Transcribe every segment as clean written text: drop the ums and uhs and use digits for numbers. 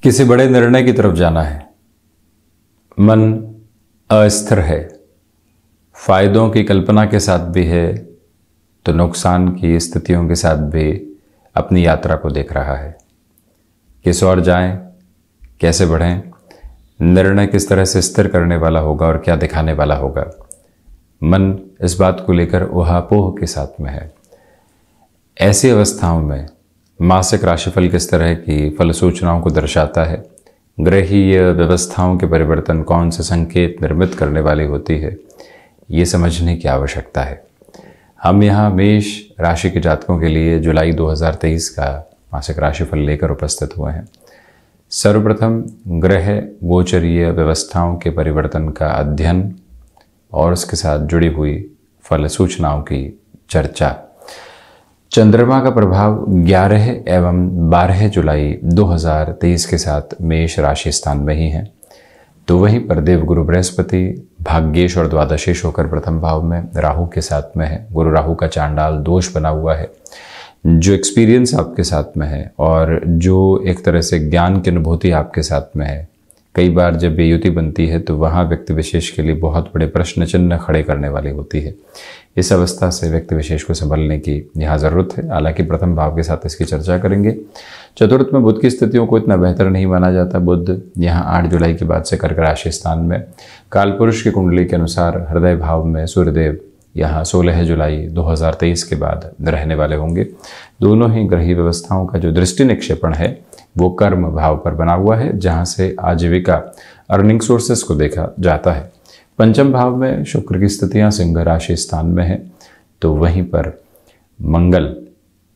किसी बड़े निर्णय की तरफ जाना है, मन अस्थिर है, फायदों की कल्पना के साथ भी है तो नुकसान की स्थितियों के साथ भी अपनी यात्रा को देख रहा है। किस ओर जाएं, कैसे बढ़ें, निर्णय किस तरह से स्थिर करने वाला होगा और क्या दिखाने वाला होगा, मन इस बात को लेकर ऊहापोह के साथ में है। ऐसी अवस्थाओं में मासिक राशिफल किस तरह की फल सूचनाओं को दर्शाता है, ग्रहीय व्यवस्थाओं के परिवर्तन कौन से संकेत निर्मित करने वाली होती है, ये समझने की आवश्यकता है। हम यहाँ मेष राशि के जातकों के लिए जुलाई 2023 का मासिक राशिफल लेकर उपस्थित हुए हैं। सर्वप्रथम ग्रह गोचरीय व्यवस्थाओं के परिवर्तन का अध्ययन और उसके साथ जुड़ी हुई फल सूचनाओं की चर्चा। चंद्रमा का प्रभाव 11 एवं 12 जुलाई 2023 के साथ मेष राशि स्थान में ही है, तो वहीं पर देवगुरु बृहस्पति भाग्येश और द्वादशेश होकर प्रथम भाव में राहु के साथ में है। गुरु राहु का चांडाल दोष बना हुआ है। जो एक्सपीरियंस आपके साथ में है और जो एक तरह से ज्ञान की अनुभूति आपके साथ में है, कई बार जब ये युति बनती है तो वहाँ व्यक्ति विशेष के लिए बहुत बड़े प्रश्न चिन्ह खड़े करने वाली होती है। इस अवस्था से व्यक्ति विशेष को संभलने की यहाँ ज़रूरत है। हालांकि प्रथम भाव के साथ इसकी चर्चा करेंगे। चतुर्थ में बुध की स्थितियों को इतना बेहतर नहीं माना जाता। बुध यहाँ 8 जुलाई के बाद से कर्क राशि स्थान में, कालपुरुष की कुंडली के अनुसार हृदय भाव में सूर्यदेव यहाँ 16 जुलाई 2023 के बाद रहने वाले होंगे। दोनों ही ग्रही व्यवस्थाओं का जो दृष्टि निक्षेपण है वो कर्म भाव पर बना हुआ है, जहाँ से आजीविका अर्निंग सोर्सेस को देखा जाता है। पंचम भाव में शुक्र की स्थितियाँ सिंह राशि स्थान में है, तो वहीं पर मंगल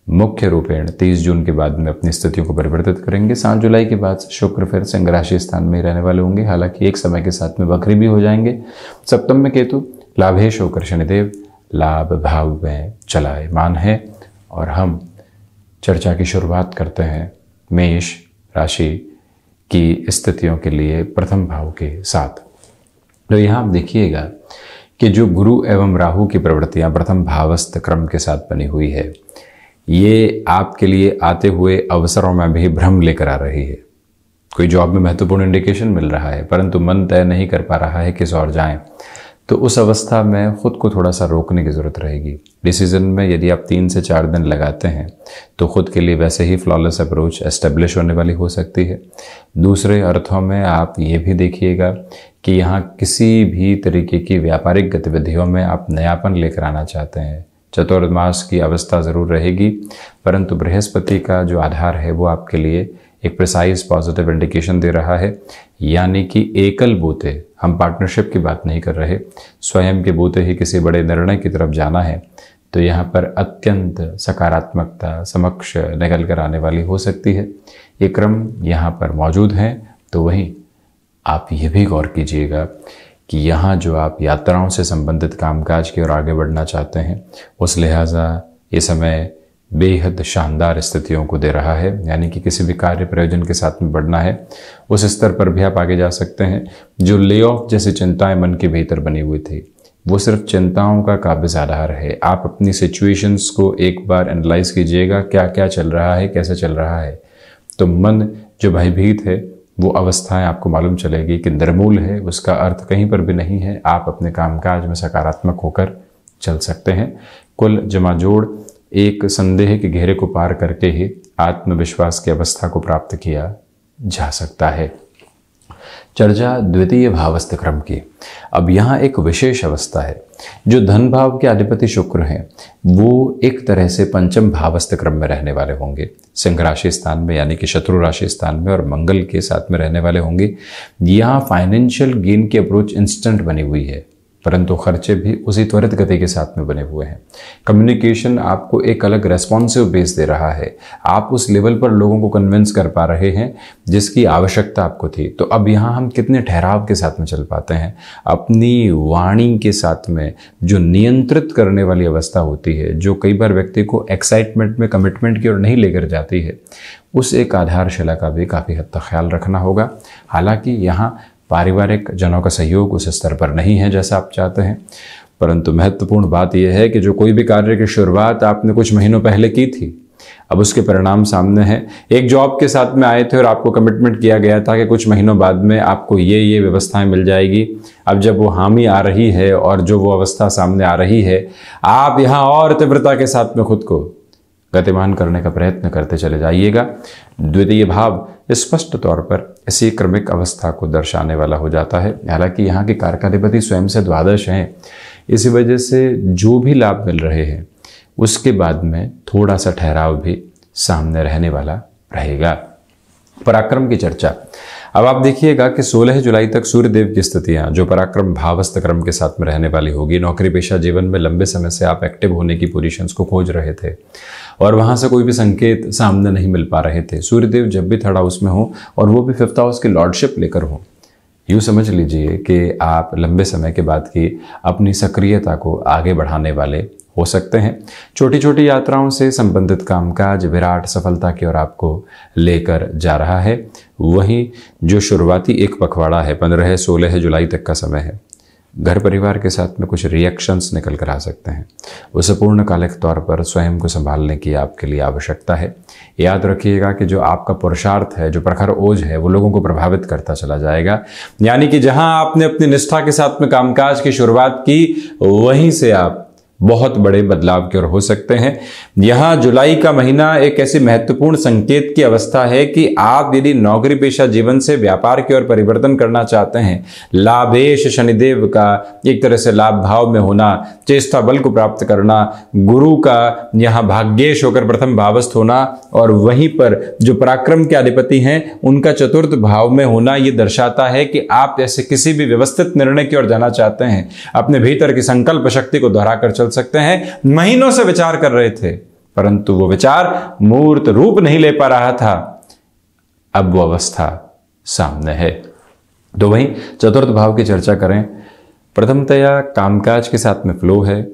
मुख्य रूपेण 30 जून के बाद में अपनी स्थितियों को परिवर्तित करेंगे। 7 जुलाई के बाद शुक्र फिर सिंह राशि स्थान में ही रहने वाले होंगे, हालांकि एक समय के साथ में वक्री भी हो जाएंगे। सप्तम में केतु लाभेश होकर शनिदेव लाभ भाव में चलायमान है। और हम चर्चा की शुरुआत करते हैं मेष राशि की स्थितियों के लिए प्रथम भाव के साथ। तो यहाँ आप देखिएगा कि जो गुरु एवं राहु की प्रवृत्तियाँ प्रथम भावस्थ क्रम के साथ बनी हुई है, ये आपके लिए आते हुए अवसरों में भी भ्रम लेकर आ रही है। कोई जॉब में महत्वपूर्ण इंडिकेशन मिल रहा है परंतु मन तय नहीं कर पा रहा है किस ओर जाएं, तो उस अवस्था में खुद को थोड़ा सा रोकने की ज़रूरत रहेगी। डिसीजन में यदि आप 3 से 4 दिन लगाते हैं तो खुद के लिए वैसे ही फ्लॉलेस अप्रोच एस्टेब्लिश होने वाली हो सकती है। दूसरे अर्थों में आप ये भी देखिएगा कि यहाँ किसी भी तरीके की व्यापारिक गतिविधियों में आप नयापन लेकर आना चाहते हैं, चतुर्मास की अवस्था ज़रूर रहेगी, परंतु बृहस्पति का जो आधार है वो आपके लिए एक प्रिसाइज पॉजिटिव इंडिकेशन दे रहा है। यानी कि एकल बूते, हम पार्टनरशिप की बात नहीं कर रहे, स्वयं के बूते ही किसी बड़े निर्णय की तरफ जाना है, तो यहाँ पर अत्यंत सकारात्मकता समक्ष निकल कर आने वाली हो सकती है। ये क्रम यहाँ पर मौजूद हैं। तो वहीं आप ये भी गौर कीजिएगा कि यहाँ जो आप यात्राओं से संबंधित कामकाज की ओर आगे बढ़ना चाहते हैं, उस लिहाजा ये समय बेहद शानदार स्थितियों को दे रहा है। यानी कि किसी भी कार्य प्रयोजन के साथ में बढ़ना है, उस स्तर पर भी आप आगे जा सकते हैं। जो ले ऑफ जैसी चिंताएं मन के भीतर बनी हुई थी, वो सिर्फ चिंताओं का काबिज आधार है। आप अपनी सिचुएशंस को एक बार एनालाइज कीजिएगा, क्या क्या चल रहा है, कैसे चल रहा है। तो मन जो भयभीत है, वो अवस्थाएं आपको मालूम चलेगी कि निर्मूल है, उसका अर्थ कहीं पर भी नहीं है। आप अपने कामकाज में सकारात्मक होकर चल सकते हैं। कुल जमाजोड़ एक संदेह के घेरे को पार करके ही आत्मविश्वास की अवस्था को प्राप्त किया जा सकता है। चर्चा द्वितीय भावस्थ क्रम की। अब यहाँ एक विशेष अवस्था है। जो धन भाव के अधिपति शुक्र हैं, वो एक तरह से पंचम भावस्थ क्रम में रहने वाले होंगे, सिंह राशि स्थान में, यानी कि शत्रु राशि स्थान में, और मंगल के साथ में रहने वाले होंगे। यहाँ फाइनेंशियल गेन की अप्रोच इंस्टेंट बनी हुई है, परंतु खर्चे भी उसी त्वरित गति के साथ में बने हुए हैं। कम्युनिकेशन आपको एक अलग रेस्पॉन्सिव बेस दे रहा है। आप उस लेवल पर लोगों को कन्विंस कर पा रहे हैं जिसकी आवश्यकता आपको थी। तो अब यहाँ हम कितने ठहराव के साथ में चल पाते हैं, अपनी वाणी के साथ में जो नियंत्रित करने वाली अवस्था होती है, जो कई बार व्यक्ति को एक्साइटमेंट में कमिटमेंट की ओर नहीं लेकर जाती है, उस एक आधारशिला का भी काफ़ी हद तक ख्याल रखना होगा। हालांकि यहाँ पारिवारिक जनों का सहयोग उस स्तर पर नहीं है जैसा आप चाहते हैं, परंतु महत्वपूर्ण बात यह है कि जो कोई भी कार्य की शुरुआत आपने कुछ महीनों पहले की थी, अब उसके परिणाम सामने हैं। एक जॉब के साथ में आए थे और आपको कमिटमेंट किया गया था कि कुछ महीनों बाद में आपको ये व्यवस्थाएं मिल जाएगी। अब जब वो हामी आ रही है और जो वो अवस्था सामने आ रही है, आप यहाँ और तीव्रता के साथ में खुद को गतिमान करने का प्रयत्न करते चले जाइएगा। द्वितीय भाव स्पष्ट तौर पर इसी क्रमिक अवस्था को दर्शाने वाला हो जाता है। हालांकि यहाँ के कारकाधिपति स्वयं से द्वादश हैं, इसी वजह से जो भी लाभ मिल रहे हैं उसके बाद में थोड़ा सा ठहराव भी सामने रहने वाला रहेगा। पराक्रम की चर्चा। अब आप देखिएगा कि 16 जुलाई तक सूर्यदेव की स्थितियां जो पराक्रम भावस्थ क्रम के साथ में रहने वाली होगी। नौकरी पेशा जीवन में लंबे समय से आप एक्टिव होने की पोजीशंस को खोज रहे थे और वहां से कोई भी संकेत सामने नहीं मिल पा रहे थे। सूर्यदेव जब भी थर्ड हाउस में हो और वो भी 5th हाउस की लॉर्डशिप लेकर हो, यूँ समझ लीजिए कि आप लंबे समय के बाद की अपनी सक्रियता को आगे बढ़ाने वाले हो सकते हैं। छोटी छोटी यात्राओं से संबंधित कामकाज विराट सफलता की ओर आपको लेकर जा रहा है। वहीं जो शुरुआती एक पखवाड़ा है 15-16 जुलाई तक का समय है, घर परिवार के साथ में कुछ रिएक्शंस निकल कर आ सकते हैं। उसे पूर्णकालिक तौर पर स्वयं को संभालने की आपके लिए आवश्यकता है। याद रखिएगा कि जो आपका पुरुषार्थ है, जो प्रखर ओज है, वो लोगों को प्रभावित करता चला जाएगा। यानी कि जहां आपने अपनी निष्ठा के साथ में कामकाज की शुरुआत की, वहीं से आप बहुत बड़े बदलाव की ओर हो सकते हैं। यहां जुलाई का महीना एक ऐसी महत्वपूर्ण संकेत की अवस्था है कि आप यदि नौकरी पेशा जीवन से व्यापार की ओर परिवर्तन करना चाहते हैं, लाभेश शनिदेव का एक तरह से लाभ भाव में होना, चेष्टा बल को प्राप्त करना, गुरु का यहां भाग्येश होकर प्रथम भावस्थ होना और वहीं पर जो पराक्रम के अधिपति हैं उनका चतुर्थ भाव में होना, यह दर्शाता है कि आप ऐसे किसी भी व्यवस्थित निर्णय की ओर जाना चाहते हैं। अपने भीतर की संकल्प शक्ति को दोहराकर चल सकते हैं। महीनों से विचार कर रहे थे परंतु वो विचार मूर्त रूप नहीं ले पा रहा था, अब वो अवस्था सामने है। तो वहीं चतुर्थ भाव की चर्चा करें। प्रथमतया कामकाज के साथ में फ्लो है,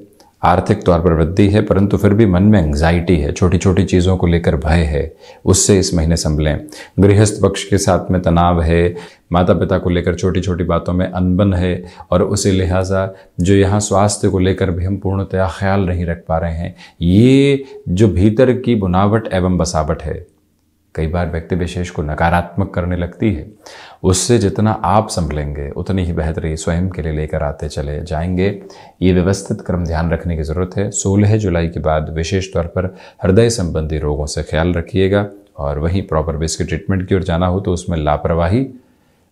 आर्थिक तौर पर वृद्धि है, परंतु फिर भी मन में एंग्जाइटी है, छोटी छोटी चीज़ों को लेकर भय है, उससे इस महीने संभलें। गृहस्थ पक्ष के साथ में तनाव है, माता पिता को लेकर छोटी छोटी बातों में अनबन है और उसी लिहाजा जो यहाँ स्वास्थ्य को लेकर भी हम पूर्णतया ख्याल नहीं रख पा रहे हैं। ये जो भीतर की बुनावट एवं बसावट है, कई बार व्यक्ति विशेष को नकारात्मक करने लगती है। उससे जितना आप संभलेंगे उतनी ही बेहतरी स्वयं के लिए लेकर आते चले जाएंगे। ये व्यवस्थित क्रम ध्यान रखने की ज़रूरत है। 16 जुलाई के बाद विशेष तौर पर हृदय संबंधी रोगों से ख्याल रखिएगा और वहीं प्रॉपर बेस की ट्रीटमेंट की ओर जाना हो तो उसमें लापरवाही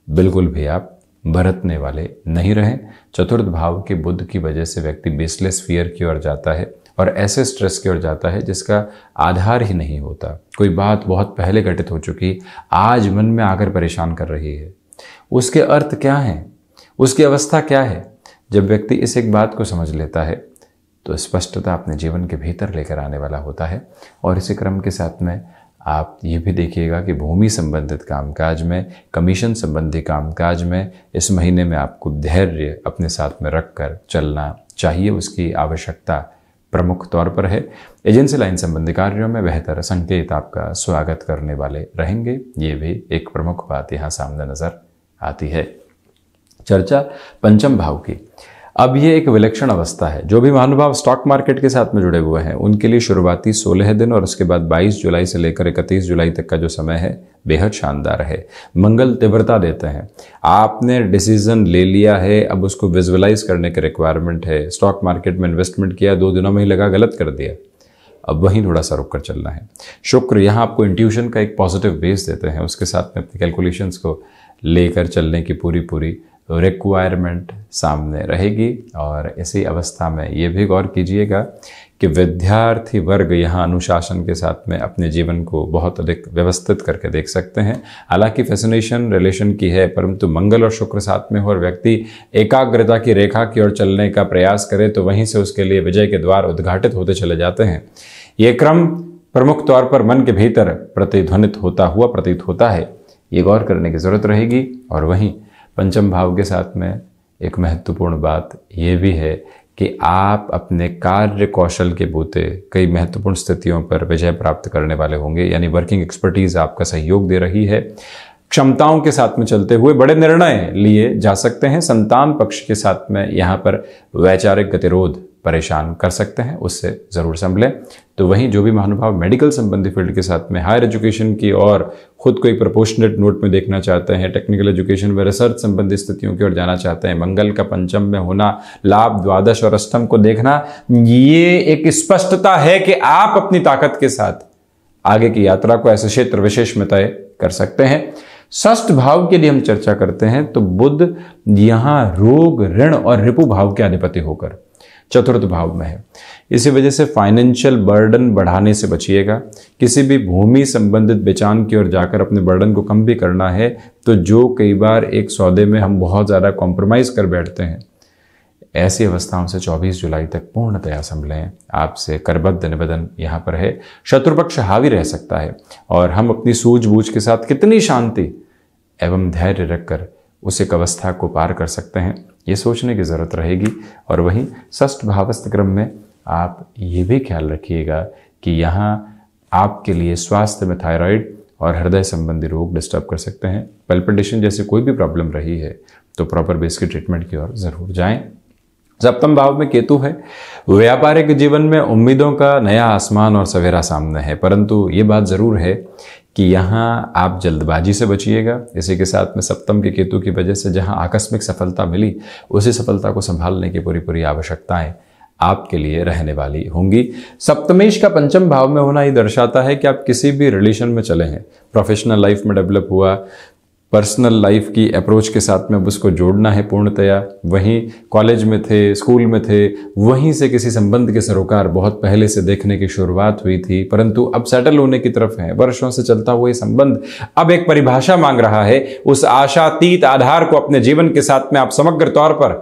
बिल्कुल भी आप बरतने वाले नहीं रहें। चतुर्थ भाव के बुध की वजह से व्यक्ति बेसलेस फियर की ओर जाता है और ऐसे स्ट्रेस की ओर जाता है जिसका आधार ही नहीं होता। कोई बात बहुत पहले घटित हो चुकी, आज मन में आकर परेशान कर रही है। उसके अर्थ क्या हैं, उसकी अवस्था क्या है? जब व्यक्ति इस एक बात को समझ लेता है तो स्पष्टता अपने जीवन के भीतर लेकर आने वाला होता है। और इसी क्रम के साथ में आप ये भी देखिएगा कि भूमि संबंधित कामकाज में, कमीशन संबंधी कामकाज में इस महीने में आपको धैर्य अपने साथ में रखकर चलना चाहिए, उसकी आवश्यकता प्रमुख तौर पर है। एजेंसी लाइन संबंधी कार्यों में बेहतर संकेत आपका स्वागत करने वाले रहेंगे, ये भी एक प्रमुख बात यहाँ सामने नजर आती है। चर्चा पंचम भाव की। अब ये एक विलक्षण अवस्था है। जो भी महानुभाव स्टॉक मार्केट के साथ में जुड़े हुए हैं उनके लिए शुरुआती 16 दिन और उसके बाद 22 जुलाई से लेकर 31 जुलाई तक का जो समय है बेहद शानदार है। मंगल तीव्रता देते हैं। आपने डिसीजन ले लिया है, अब उसको विजुअलाइज करने की रिक्वायरमेंट है। स्टॉक मार्केट में इन्वेस्टमेंट किया, 2 दिनों में ही लगा गलत कर दिया, अब वहीं थोड़ा सा रुक कर चलना है। शुक्र यहाँ आपको इंट्यूशन का एक पॉजिटिव बेस देते हैं, उसके साथ में अपनी कैलकुलेशंस को लेकर चलने की पूरी रिक्वायरमेंट सामने रहेगी। और इसी अवस्था में ये भी गौर कीजिएगा कि विद्यार्थी वर्ग यहाँ अनुशासन के साथ में अपने जीवन को बहुत अधिक व्यवस्थित करके देख सकते हैं। हालांकि फैसिनेशन रिलेशन की है, परंतु मंगल और शुक्र साथ में हो और व्यक्ति एकाग्रता की रेखा की ओर चलने का प्रयास करे तो वहीं से उसके लिए विजय के द्वार उद्घाटित होते चले जाते हैं। ये क्रम प्रमुख तौर पर मन के भीतर प्रतिध्वनित होता हुआ प्रतीत होता है, ये गौर करने की जरूरत रहेगी। और वहीं पंचम भाव के साथ में एक महत्वपूर्ण बात ये भी है कि आप अपने कार्य कौशल के बूते कई महत्वपूर्ण स्थितियों पर विजय प्राप्त करने वाले होंगे, यानी वर्किंग एक्सपर्टीज आपका सहयोग दे रही है। क्षमताओं के साथ में चलते हुए बड़े निर्णय लिए जा सकते हैं। संतान पक्ष के साथ में यहाँ पर वैचारिक गतिरोध परेशान कर सकते हैं, उससे ज़रूर संभलें। तो वहीं जो भी महानुभाव मेडिकल संबंधी फील्ड के साथ में हायर एजुकेशन की और खुद को एक प्रोपोर्शनेट नोट में देखना चाहते हैं, टेक्निकल एजुकेशन व रिसर्च संबंधी स्थितियों की ओर जाना चाहते हैं, मंगल का पंचम में होना, लाभ द्वादश और अष्टम को देखना, ये एक स्पष्टता है कि आप अपनी ताकत के साथ आगे की यात्रा को ऐसे क्षेत्र विशेष में तय कर सकते हैं। षष्ठ भाव के लिए हम चर्चा करते हैं तो बुध यहां रोग, ऋण और रिपु भाव के अधिपति होकर चतुर्थ भाव में है। इसी वजह से फाइनेंशियल बर्डन बढ़ाने से बचिएगा। किसी भी भूमि संबंधित बेचान की ओर जाकर अपने बर्डन को कम भी करना है तो जो कई बार एक सौदे में हम बहुत ज़्यादा कॉम्प्रोमाइज़ कर बैठते हैं, ऐसी अवस्थाओं से 24 जुलाई तक पूर्णतया संभलें। आपसे करबद्ध निवेदन यहाँ पर है। शत्रुपक्ष हावी रह सकता है और हम अपनी सूझबूझ के साथ कितनी शांति एवं धैर्य रखकर उस एक अवस्था को पार कर सकते हैं, ये सोचने की ज़रूरत रहेगी। और वहीं षष्ठ भावस्थ क्रम में आप ये भी ख्याल रखिएगा कि यहाँ आपके लिए स्वास्थ्य में थायराइड और हृदय संबंधी रोग डिस्टर्ब कर सकते हैं। पैल्पिटेशन जैसी कोई भी प्रॉब्लम रही है तो प्रॉपर बेस की ट्रीटमेंट की ओर ज़रूर जाएं। सप्तम भाव में केतु है। व्यापारिक जीवन में उम्मीदों का नया आसमान और सवेरा सामने है, परंतु ये बात ज़रूर है कि यहाँ आप जल्दबाजी से बचिएगा। इसी के साथ में सप्तम के केतु की वजह से जहाँ आकस्मिक सफलता मिली, उसी सफलता को संभालने की पूरी पूरी आवश्यकताएं आपके लिए रहने वाली होंगी। सप्तमेश का पंचम भाव में होना ये दर्शाता है कि आप किसी भी रिलेशन में चले हैं, प्रोफेशनल लाइफ में डेवलप हुआ, पर्सनल लाइफ की अप्रोच के साथ में अब उसको जोड़ना है पूर्णतया। वहीं कॉलेज में थे, स्कूल में थे, वहीं से किसी संबंध के सरोकार बहुत पहले से देखने की शुरुआत हुई थी, परंतु अब सेटल होने की तरफ है। वर्षों से चलता हुआ ये संबंध अब एक परिभाषा मांग रहा है। उस आशातीत आधार को अपने जीवन के साथ में आप समग्र तौर पर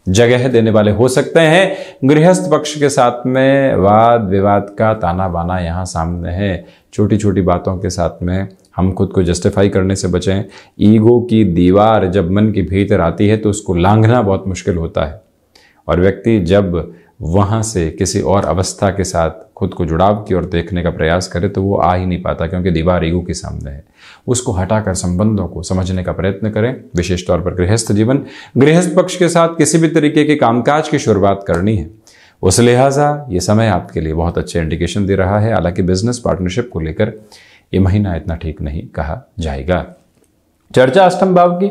जगह देने वाले हो सकते हैं। गृहस्थ पक्ष के साथ में वाद विवाद का ताना बाना यहाँ सामने है। छोटी छोटी बातों के साथ में हम खुद को जस्टिफाई करने से बचें। ईगो की दीवार जब मन के भीतर आती है तो उसको लांघना बहुत मुश्किल होता है, और व्यक्ति जब वहाँ से किसी और अवस्था के साथ खुद को जुड़ाव की ओर देखने का प्रयास करे तो वो आ ही नहीं पाता, क्योंकि दीवार ईगो के सामने है। उसको हटाकर संबंधों को समझने का प्रयत्न करें। विशेष तौर पर गृहस्थ जीवन, गृहस्थ पक्ष के साथ किसी भी तरीके के कामकाज की शुरुआत करनी है, उस लिहाजा ये समय आपके लिए बहुत अच्छे इंडिकेशन दे रहा है। हालांकि बिजनेस पार्टनरशिप को लेकर ये महीना इतना ठीक नहीं कहा जाएगा। चर्चा अष्टम भाव की,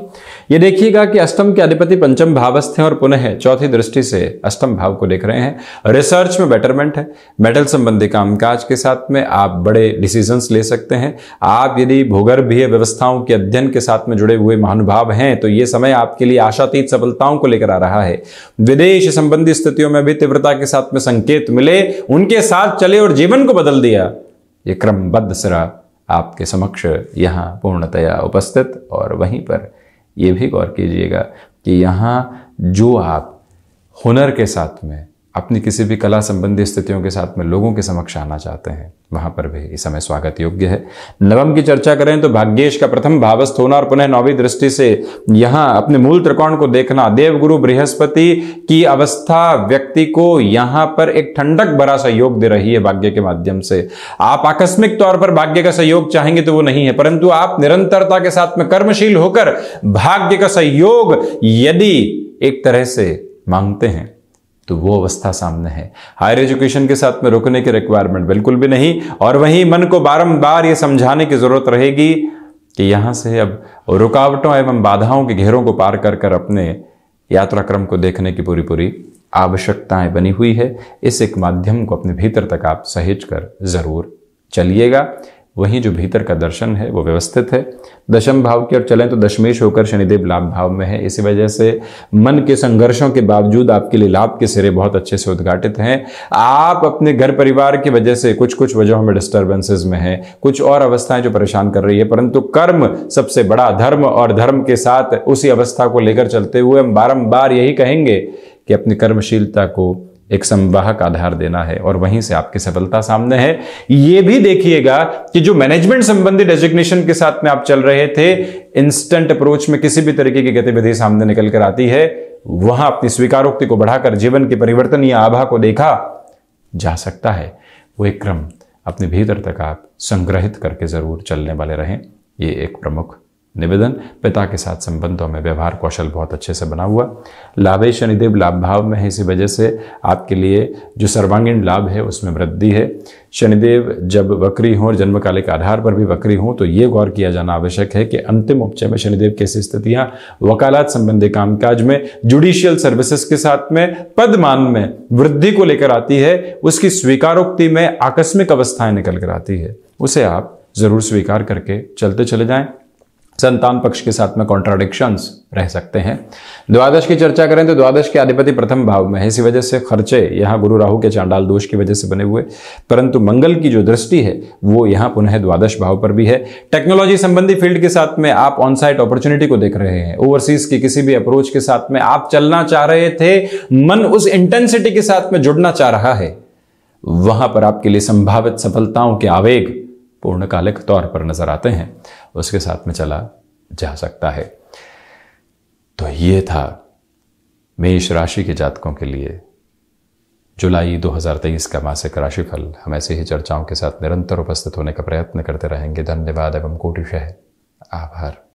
ये देखिएगा कि अष्टम के अधिपति पंचम भावस्थ हैं और पुनः चौथी दृष्टि से अष्टम भाव को देख रहे हैं। रिसर्च में बेटरमेंट है। मेटल संबंधी कामकाज के साथ में आप बड़े डिसीजंस ले सकते हैं। आप यदि भूगर्भीय व्यवस्थाओं के अध्ययन के साथ में जुड़े हुए महानुभाव हैं तो ये समय आपके लिए आशातीत सफलताओं को लेकर आ रहा है। विदेश संबंधी स्थितियों में भी तीव्रता के साथ में संकेत मिले, उनके साथ चले और जीवन को बदल दिया। ये क्रमबद्ध सिरा आपके समक्ष यहाँ पूर्णतया उपस्थित। और वहीं पर यह भी गौर कीजिएगा कि यहाँ जो आप हुनर के साथ में अपनी किसी भी कला संबंधी स्थितियों के साथ में लोगों के समक्ष आना चाहते हैं, वहां पर भी इस समय स्वागत योग्य है। नवम की चर्चा करें तो भाग्येश का प्रथम भावस्थ होना और पुनः नौवीं दृष्टि से यहां अपने मूल त्रिकोण को देखना, देवगुरु बृहस्पति की अवस्था व्यक्ति को यहां पर एक ठंडक भरा सहयोग दे रही है भाग्य के माध्यम से। आप आकस्मिक तौर पर भाग्य का सहयोग चाहेंगे तो वो नहीं है, परंतु आप निरंतरता के साथ में कर्मशील होकर भाग्य का सहयोग यदि एक तरह से मांगते हैं तो वो अवस्था सामने है। हायर एजुकेशन के साथ में रुकने की रिक्वायरमेंट बिल्कुल भी नहीं। और वहीं मन को बारंबार ये समझाने की जरूरत रहेगी कि यहां से अब रुकावटों एवं बाधाओं के घेरों को पार कर कर अपने यात्रा क्रम को देखने की पूरी पूरी आवश्यकताएं बनी हुई है। इस एक माध्यम को अपने भीतर तक आप सहेज कर जरूर चलिएगा। वहीं जो भीतर का दर्शन है वो व्यवस्थित है। दशम भाव की ओर चलें तो दशमेश होकर शनिदेव लाभ भाव में है। इसी वजह से मन के संघर्षों के बावजूद आपके लिए लाभ के सिरे बहुत अच्छे से उद्घाटित हैं। आप अपने घर परिवार की वजह से कुछ वजहों में डिस्टर्बेंसेस में हैं, कुछ और अवस्थाएं जो परेशान कर रही है, परंतु कर्म सबसे बड़ा धर्म, और धर्म के साथ उसी अवस्था को लेकर चलते हुए हम बारंबार यही कहेंगे कि अपनी कर्मशीलता को एक संवाहक आधार देना है, और वहीं से आपकी सफलता सामने है। ये भी देखिएगा कि जो मैनेजमेंट संबंधी डेजिग्नेशन के साथ में आप चल रहे थे, इंस्टेंट अप्रोच में किसी भी तरीके की गतिविधि सामने निकल कर आती है, वहां अपनी स्वीकारोक्ति को बढ़ाकर जीवन की परिवर्तनीय आभा को देखा जा सकता है। वो एक क्रम अपने भीतर तक आप संग्रहित करके जरूर चलने वाले रहें। ये एक प्रमुख निवेदन, पिता के साथ संबंधों में व्यवहार कौशल बहुत अच्छे से बना हुआ। लाभे शनिदेव लाभ भाव में है, इसी वजह से आपके लिए जो सर्वांगीण लाभ है उसमें वृद्धि है। शनिदेव जब वक्री हों और जन्मकालिक आधार पर भी वक्री हों तो ये गौर किया जाना आवश्यक है कि अंतिम उपचय में शनिदेव की ऐसी स्थितियां वकालत संबंधी कामकाज में, जुडिशियल सर्विसेज के साथ में, पदमान में वृद्धि को लेकर आती है। उसकी स्वीकारोक्ति में आकस्मिक अवस्थाएं निकल कर आती है, उसे आप जरूर स्वीकार करके चलते चले जाएं। संतान पक्ष के साथ में कॉन्ट्राडिक्शंस रह सकते हैं। द्वादश की चर्चा करें तो द्वादश के अधिपति प्रथम भाव में है, इसी वजह से खर्चे यहां गुरु राहु के चांडाल दोष की वजह से बने हुए, परंतु मंगल की जो दृष्टि है वो यहां पुनः द्वादश भाव पर भी है। टेक्नोलॉजी संबंधी फील्ड के साथ में आप ऑन साइट अपॉर्चुनिटी को देख रहे हैं। ओवरसीज की किसी भी अप्रोच के साथ में आप चलना चाह रहे थे, मन उस इंटेंसिटी के साथ में जुड़ना चाह रहा है, वहां पर आपके लिए संभावित सफलताओं के आवेग पूर्णकालिक तौर पर नजर आते हैं, उसके साथ में चला जा सकता है। तो ये था मेष राशि के जातकों के लिए जुलाई 2023 का मासिक राशिफल। हम ऐसे ही चर्चाओं के साथ निरंतर उपस्थित होने का प्रयत्न करते रहेंगे। धन्यवाद एवं कोटिशः आभार।